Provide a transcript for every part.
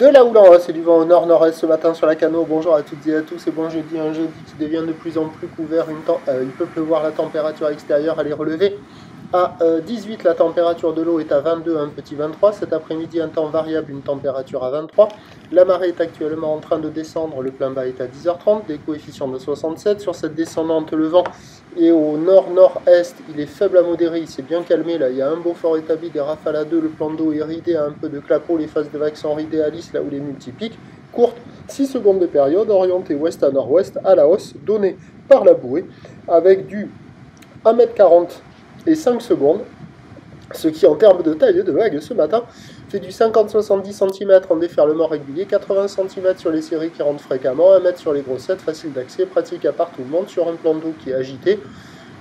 De la houle en hausse et du vent au nord-nord-est ce matin sur la Cano. Bonjour à toutes et à tous et bon jeudi, un jeudi qui devient de plus en plus couvert. Il peut pleuvoir, la température extérieure elle est relevée à 18, la température de l'eau est à 22, un petit 23. Cet après-midi, un temps variable, une température à 23. La marée est actuellement en train de descendre, le plein bas est à 10h30, des coefficients de 67. Sur cette descendante, le vent est au nord-nord-est, il est faible à modéré, il s'est bien calmé là, il y a un beau fort établi, des rafales à 2, le plan d'eau est ridé à un peu de clapot, les phases de vagues sont ridées à lisse là où les multipiques. Courte, 6 secondes de période, orientée ouest à nord-ouest, à la hausse, donnée par la bouée, avec du 1m40 et 5 secondes, ce qui en termes de taille de vague ce matin fait du 50-70 cm en déferlement régulier, 80 cm sur les séries qui rentrent fréquemment, 1 m sur les grossettes, facile d'accès, pratique à part tout le monde, sur un plan d'eau qui est agité.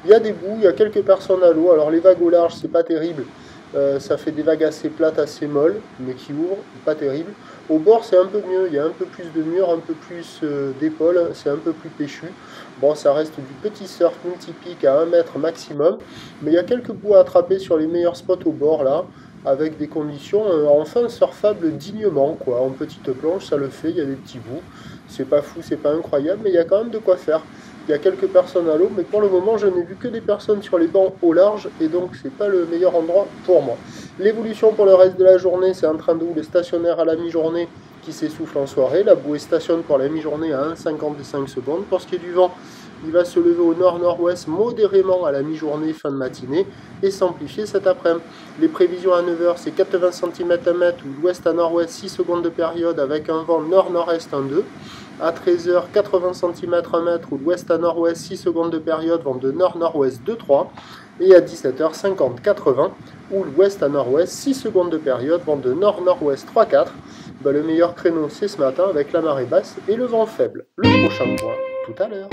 Il y a des boues, il y a quelques personnes à l'eau, alors les vagues au large c'est pas terrible, ça fait des vagues assez plates, assez molles, mais qui ouvrent, pas terrible. Au bord c'est un peu mieux, il y a un peu plus de murs, un peu plus d'épaules, c'est un peu plus péchu. Bon, ça reste du petit surf multipique à 1 mètre maximum, mais il y a quelques bouts à attraper sur les meilleurs spots au bord là, avec des conditions enfin surfables dignement, quoi. En petite planche, ça le fait, il y a des petits bouts, c'est pas fou, c'est pas incroyable, mais il y a quand même de quoi faire. Il y a quelques personnes à l'eau, mais pour le moment, je n'ai vu que des personnes sur les bancs au large, et donc c'est pas le meilleur endroit pour moi. L'évolution pour le reste de la journée, c'est un train de houle stationnaire à la mi-journée qui s'essouffle en soirée. La bouée stationne pour la mi-journée à 1,55 secondes. Pour ce qui est du vent, il va se lever au nord-nord-ouest modérément à la mi-journée, fin de matinée, et s'amplifier cet après-midi. Les prévisions à 9h, c'est 80 cm à mètre, ou l'ouest à nord-ouest, 6 secondes de période, avec un vent nord-nord-est 1,2. À 13h, 80 cm à mètre, ou l'ouest à nord-ouest, 6 secondes de période, vent de nord-nord-ouest 2,3. Et à 17h50, 80, ou l'ouest à nord-ouest, 6 secondes de période, vent de nord-nord-ouest 3,4. Le meilleur créneau, c'est ce matin avec la marée basse et le vent faible. Le prochain point, tout à l'heure.